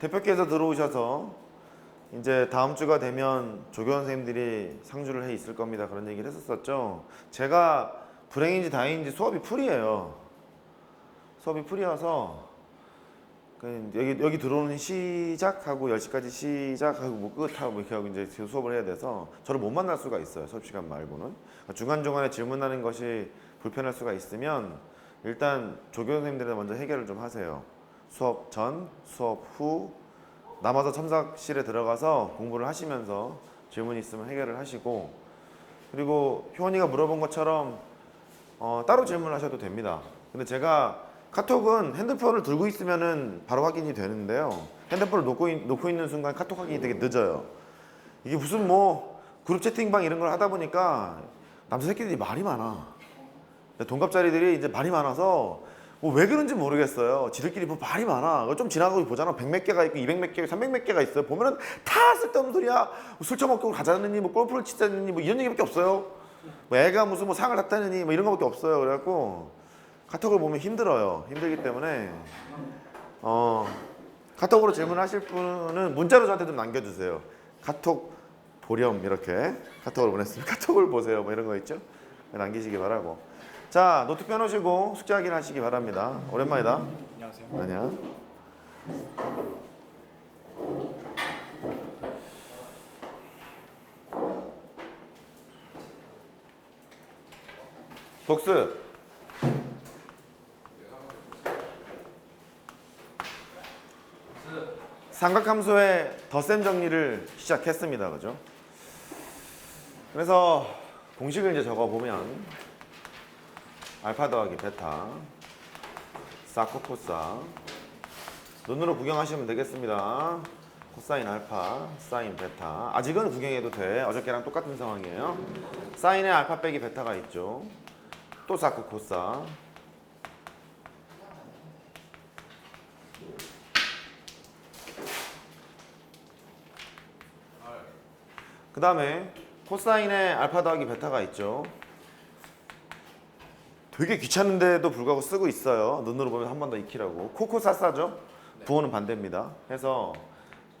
대표께서 들어오셔서 이제 다음 주가 되면 조교 선생님들이 상주를 해 있을 겁니다. 그런 얘기를 했었었죠. 제가 불행인지 다행인지 수업이 풀이에요. 수업이 풀이어서 여기 들어오는 시작하고 10시까지 시작하고 뭐 끝하고 이렇게 하고 이제 수업을 해야 돼서 저를 못 만날 수가 있어요. 수업 시간 말고는. 중간중간에 질문하는 것이 불편할 수가 있으면 일단 조교 선생님들이 먼저 해결을 좀 하세요. 수업 전, 수업 후 남아서 첨삭실에 들어가서 공부를 하시면서 질문 있으면 해결을 하시고, 그리고 효원이가 물어본 것처럼 따로 질문하셔도 됩니다. 근데 제가 카톡은 핸드폰을 들고 있으면은 바로 확인이 되는데요. 핸드폰을 놓고 있는 순간 카톡 확인이 되게 늦어요. 이게 무슨 뭐 그룹 채팅방 이런 걸 하다 보니까 남자 새끼들이 말이 많아. 동갑자리들이 이제 말이 많아서 뭐 왜 그런지 모르겠어요. 지들끼리 뭐 말이 많아. 좀 지나가고 보잖아. 100 몇 개가 있고 200 몇 개, 300 몇 개가 있어요. 보면은 다 쓸데없는 소리야. 술 처먹고 가자느니 뭐 골프를 치자느니 뭐 이런 얘기밖에 없어요. 뭐 애가 무슨 뭐 상을 탔다느니 뭐 이런 거밖에 없어요. 그래갖고 카톡을 보면 힘들어요. 힘들기 때문에 카톡으로 질문하실 분은 문자로 저한테 좀 남겨주세요. 카톡 보렴 이렇게 카톡을 보냈으면 카톡을 보세요. 뭐 이런 거 있죠? 남기시기 바라고. 자, 노트 펴놓으시고 숙제 확인하시기 바랍니다. 오랜만이다. 안녕하세요. 아니야. 복습. 삼각함수의 덧셈 정리를 시작했습니다. 그죠? 그래서 공식을 이제 적어보면 알파 더하기 베타 사코 코사, 눈으로 구경하시면 되겠습니다. 코사인 알파 사인 베타, 아직은 구경해도 돼. 어저께랑 똑같은 상황이에요. 사인에 알파 빼기 베타가 있죠. 또 사코 코사, 그 다음에 코사인에 알파 더하기 베타가 있죠. 되게 귀찮은데도 불구하고 쓰고 있어요. 눈으로 보면 한 번 더 익히라고. 코코 사사죠? 부호는 반대입니다. 해서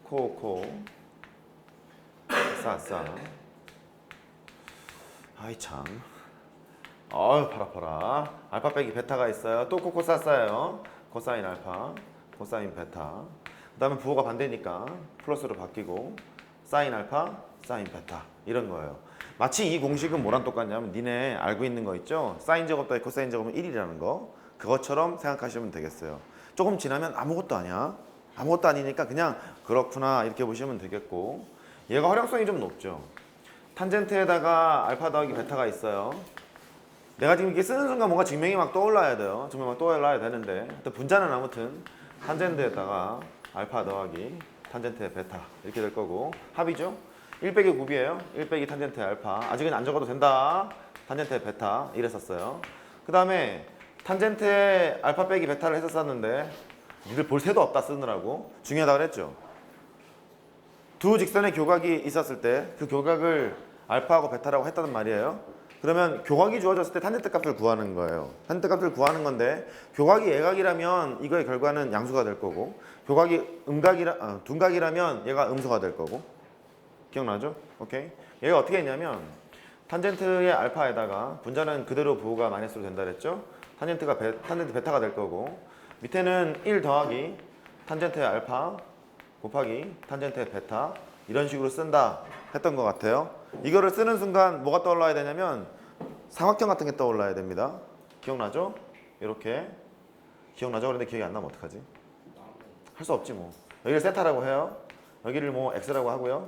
코코 사사. 아이 참. 아유 팔 아파라. 알파 빼기 베타가 있어요. 또 코코 사사예요. 코사인 알파, 코사인 베타. 그 다음에 부호가 반대니까 플러스로 바뀌고 사인 알파, 사인 베타 이런 거예요. 마치 이 공식은 뭐랑 똑같냐면 니네 알고 있는 거 있죠? 사인 제곱 더하기 코사인 제곱은 1이라는 거. 그것처럼 생각하시면 되겠어요. 조금 지나면 아무것도 아니야. 아무것도 아니니까 그냥 그렇구나 이렇게 보시면 되겠고, 얘가 활용성이 좀 높죠. 탄젠트에다가 알파 더하기 베타가 있어요. 내가 지금 이렇게 쓰는 순간 뭔가 증명이 막 떠올라야 돼요. 증명이 막 떠올라야 되는데 분자는 아무튼 탄젠트에다가 알파 더하기 탄젠트의 베타 이렇게 될 거고, 합이죠. 1 빼기 곱이에요. 1 빼기 탄젠트의 알파. 아직은 안 적어도 된다. 탄젠트의 베타 이랬었어요. 그 다음에 탄젠트의 알파 빼기 베타를 했었는데 니들 볼 새도 없다 쓰느라고. 중요하다고 그랬죠. 두 직선의 교각이 있었을 때 그 교각을 알파하고 베타라고 했다는 말이에요. 그러면 교각이 주어졌을 때 탄젠트 값을 구하는 거예요. 탄젠트 값을 구하는 건데 교각이 예각이라면 이거의 결과는 양수가 될 거고, 교각이 둔각이라면 얘가 음수가 될 거고. 기억나죠? 오케이. 얘가 어떻게 했냐면 탄젠트의 알파에다가 분자는 그대로 부호가 마이너스로 된다 그랬죠? 탄젠트 베타가 될 거고, 밑에는 1 더하기 탄젠트의 알파 곱하기 탄젠트의 베타 이런 식으로 쓴다 했던 것 같아요. 이거를 쓰는 순간 뭐가 떠올라야 되냐면 삼각형 같은 게 떠올라야 됩니다. 기억나죠? 이렇게 기억나죠? 그런데 기억이 안 나면 어떡하지? 할 수 없지 뭐. 여기를 세타라고 해요. 여기를 뭐 x라고 하고요.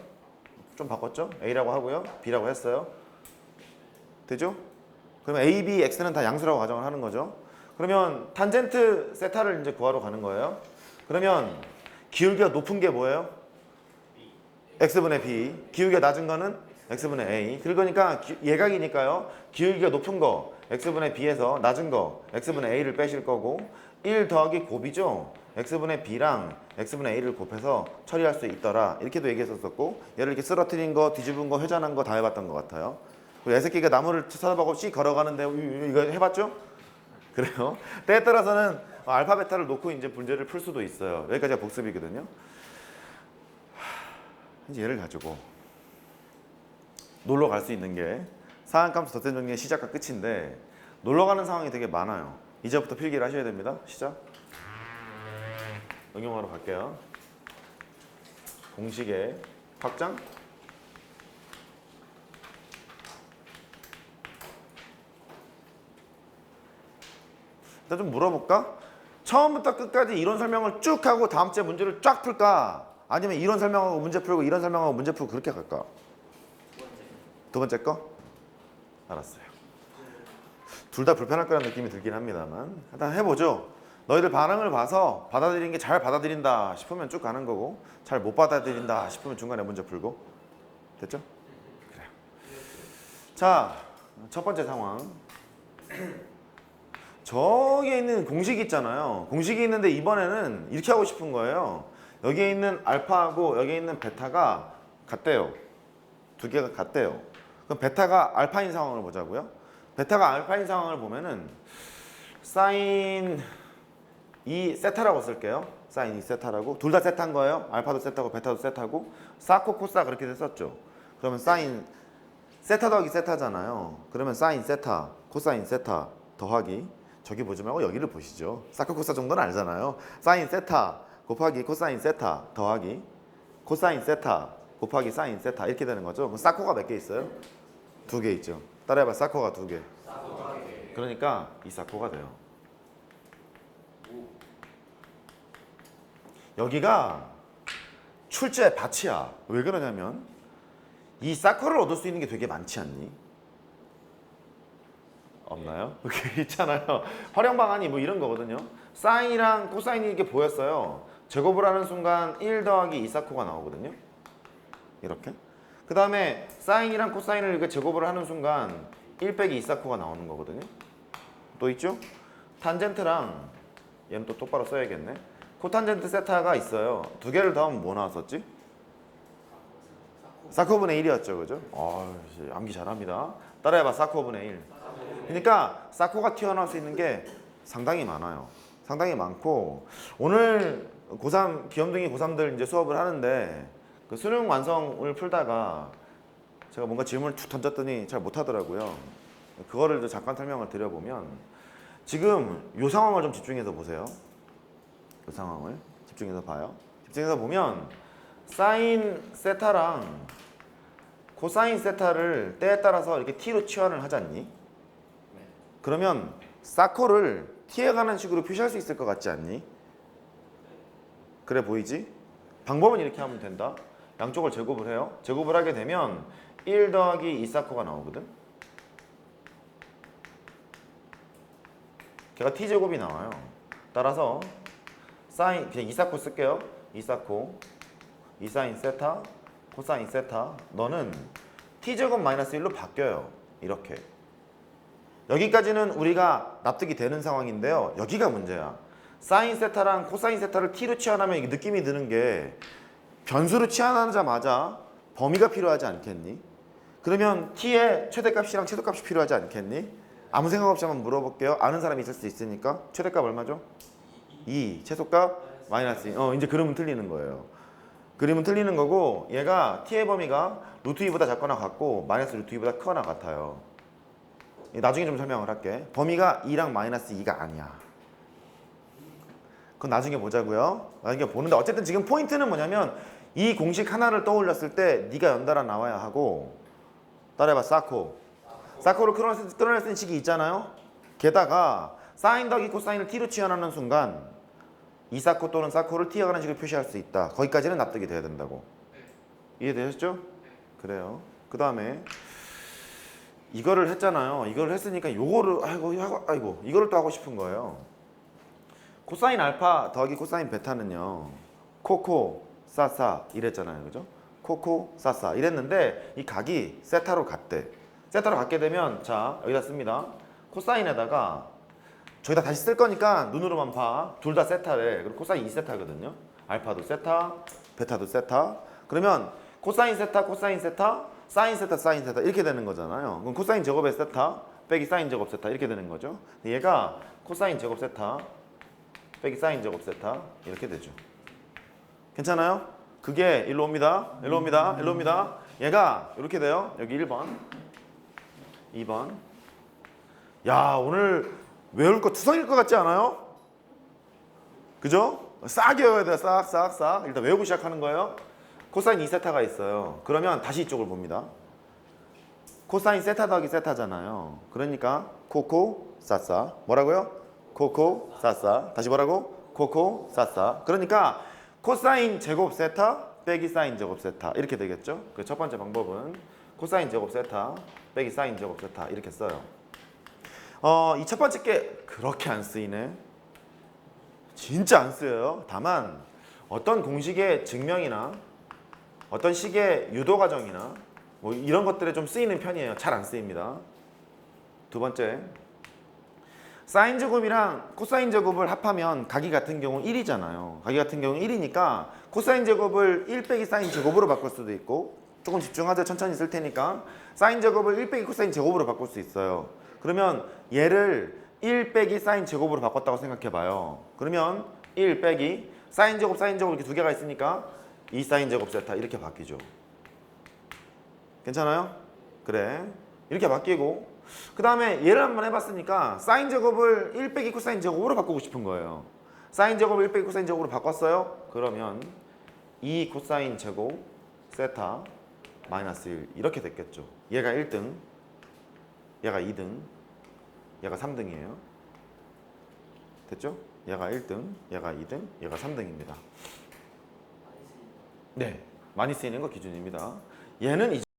좀 바꿨죠? a라고 하고요. b라고 했어요. 되죠? 그러면 a, b, x는 다 양수라고 가정을 하는 거죠. 그러면 탄젠트 세타를 이제 구하러 가는 거예요. 그러면 기울기가 높은 게 뭐예요? x분의 b. 기울기가 낮은 거는 x분의 a. 그러니까 예각이니까요. 기울기가 높은 거 x분의 b에서 낮은 거 x분의 a를 빼실 거고, 1 더하기 곱이죠. x분의 b랑 x분의 a를 곱해서 처리할 수 있더라 이렇게도 얘기했었고, 얘를 이렇게 쓰러뜨린 거, 뒤집은 거, 회전한 거 다 해봤던 것 같아요. 그리고 애새끼가 나무를 쳐다보고 씩 걸어가는데 이거 해봤죠? 그래요. 때에 따라서는 알파 베타를 놓고 이제 문제를 풀 수도 있어요. 여기까지가 복습이거든요. 이제 얘를 가지고 놀러 갈 수 있는 게 상한감수 덧셈 정리의 시작과 끝인데 놀러 가는 상황이 되게 많아요. 이제부터 필기를 하셔야 됩니다. 시작. 응용하러 갈게요. 공식의 확장. 일단 좀 물어볼까? 처음부터 끝까지 이론 설명을 쭉 하고 다음 주에 문제를 쫙 풀까? 아니면 이론 설명하고 문제 풀고 이론 설명하고 문제 풀고 그렇게 갈까? 두 번째 거? 알았어요. 둘 다 불편할 거라는 느낌이 들긴 합니다만 일단 해보죠. 너희들 반응을 봐서 받아들이는 게 잘 받아들인다 싶으면 쭉 가는 거고 잘 못 받아들인다 싶으면 중간에 문제 풀고. 됐죠? 그래요. 자, 첫 번째 상황. 저기에 있는 공식이 있잖아요. 공식이 있는데 이번에는 이렇게 하고 싶은 거예요. 여기에 있는 알파하고 여기에 있는 베타가 같대요. 두 개가 같대요. 그럼 베타가 알파인 상황을 보자고요. 베타가 알파인 상황을 보면은 사인 2 세타라고 쓸게요. 사인 2 세타라고. 둘 다 세타인 거예요. 알파도 세타고 베타도 세타고. 사코 코사 그렇게 됐었죠. 그러면 사인 세타 더하기 세타잖아요. 그러면 사인 세타 코사인 세타 더하기 저기 보지 말고 여기를 보시죠. 사코 코사 정도는 알잖아요. 사인 세타 곱하기 코사인 세타 더하기 코사인 세타 곱하기 사인 세타 이렇게 되는 거죠. 그럼 사코가 몇 개 있어요? 2개 있죠. 따라해봐. 사코가 2개. 그러니까 이 사코가 돼요. 여기가 출제 밭이야. 왜 그러냐면 이 사코를 얻을 수 있는 게 되게 많지 않니? 없나요? 그게 있잖아요. 활용 방안이 뭐 이런 거거든요. 사인이랑 코사인이 이렇게 보였어요. 제곱을 하는 순간 1 더하기 2 사코가 나오거든요. 이렇게. 그 다음에 사인이랑 코사인을 이렇게 제곱을 하는 순간 1 빼기 2 사코가 나오는 거거든요. 또 있죠? 탄젠트랑 얘는 또 똑바로 써야겠네. 코탄젠트 세타가 있어요. 두 개를 더하면 뭐 나왔었지? 사코분의 1이었죠. 그죠? 암기 잘합니다. 따라해봐. 사코분의 1. 그러니까 사코가 튀어나올 수 있는 게 상당히 많아요. 상당히 많고 오늘 고3 귀염둥이 고3들 이제 수업을 하는데 그 수능 완성을 풀다가 제가 뭔가 질문을 툭 던졌더니 잘 못하더라고요. 그거를 잠깐 설명을 드려보면 지금 이 상황을 좀 집중해서 보세요. 이 상황을 집중해서 봐요. 집중해서 보면 사인 세타랑 코사인 세타를 때에 따라서 이렇게 t로 치환을 하잖니? 그러면 사코를 t에 관한 식으로 표시할 수 있을 것 같지 않니? 그래 보이지? 방법은 이렇게 하면 된다. 양쪽을 제곱을 해요. 제곱을 하게 되면 1 더하기 2 사코가 나오거든. 걔가 t제곱이 나와요. 따라서 사인 그냥 2 사코 쓸게요. 2 사코 2 사인 세타 코사인 세타 너는 t제곱 마이너스 1로 바뀌어요. 이렇게. 여기까지는 우리가 납득이 되는 상황인데요. 여기가 문제야. 사인 세타랑 코사인 세타를 t로 치환하면 이게 느낌이 드는 게 변수로 치환하자마자 범위가 필요하지 않겠니? 그러면 t의 최대값이랑 최소값이 필요하지 않겠니? 아무 생각 없이 한번 물어볼게요. 아는 사람이 있을 수 있으니까. 최대값 얼마죠? 2. 최소값? 마이너스 2. 이제 그림은 틀리는 거예요. 그림은 틀리는 거고 얘가 t의 범위가 루트 2보다 작거나 같고 마이너스 루트 2보다 크거나 같아요. 나중에 좀 설명을 할게. 범위가 2랑 마이너스 2가 아니야. 그건 나중에 보자고요. 나중에 보는데 어쨌든 지금 포인트는 뭐냐면 이 공식 하나를 떠올렸을 때 네가 연달아 나와야 하고 따라해봐. 사코를 끌어낼 수 있는 식이 있잖아요. 게다가 사인 더하기 코사인을 t로 치환하는 순간 이 사코 또는 사코를 t에 관한 식으로 표시할 수 있다. 거기까지는 납득이 돼야 된다고. 이해되셨죠? 그래요. 그 다음에 이거를 했잖아요. 이거를 했으니까 요거를 아이고 이거를 또 하고 싶은 거예요. 코사인 알파 더하기 코사인 베타는요. 코코 사사 이랬잖아요. 그죠? 코코 사사 이랬는데 이 각이 세타로 갔대. 세타로 갖게 되면 자 여기다 씁니다. 코사인에다가 저기다 다시 쓸 거니까 눈으로만 봐. 둘 다 세타래. 그리고 코사인 2세타거든요. 알파도 세타, 베타도 세타. 그러면 코사인 세타, 코사인 세타, 사인 세타, 사인 세타 이렇게 되는 거잖아요. 그럼 코사인 제곱의 세타 빼기 사인 제곱 세타 이렇게 되는 거죠. 얘가 코사인 제곱 세타 빼기 사인 제곱 세타 이렇게 되죠. 괜찮아요? 그게 일로 옵니다. 일로 옵니다. 일로 옵니다. 얘가 이렇게 돼요. 여기 1번 2번. 야, 오늘 외울 거 투성일 것 같지 않아요? 그죠? 싹 외워야 돼요. 싹. 일단 외우고 시작하는 거예요. 코사인 2세타가 있어요. 그러면 다시 이쪽을 봅니다. 코사인 세타 더하기 세타잖아요. 그러니까 코코 싸싸. 뭐라고요? 코코 싸싸. 다시 뭐라고? 코코 싸싸. 그러니까 코사인 제곱 세타 빼기 사인 제곱 세타 이렇게 되겠죠? 그 첫 번째 방법은 코사인 제곱 세타 빼기 사인 제곱 세타 이렇게 써요. 이 첫 번째 게 그렇게 안 쓰이네. 진짜 안 쓰여요. 다만 어떤 공식의 증명이나 어떤 식의 유도 과정이나 뭐 이런 것들에 좀 쓰이는 편이에요. 잘 안 쓰입니다. 두 번째, 사인 제곱이랑 코사인 제곱을 합하면 각이 같은 경우 1이잖아요. 각이 같은 경우 1이니까 코사인 제곱을 1 빼기 사인 제곱으로 바꿀 수도 있고, 조금 집중하자. 천천히 쓸 테니까 사인 제곱을 1 빼기 코사인 제곱으로 바꿀 수 있어요. 그러면 얘를 1 빼기 사인 제곱으로 바꿨다고 생각해 봐요. 그러면 1 빼기 사인 제곱 이렇게 두 개가 있으니까 2 사인 제곱 세타 이렇게 바뀌죠. 괜찮아요? 그래. 이렇게 바뀌고, 그 다음에 얘를 한번 해봤으니까 사인 제곱을 1 빼기 코사인 제곱으로 바꾸고 싶은 거예요. 사인 제곱을 1 빼기 코사인 제곱으로 바꿨어요? 그러면 2 코사인 제곱 세타 마이너스 1 이렇게 됐겠죠. 얘가 1등, 얘가 2등, 얘가 3등이에요. 됐죠? 얘가 1등, 얘가 2등, 얘가 3등입니다. 네, 많이 쓰이는 거 기준입니다. 얘는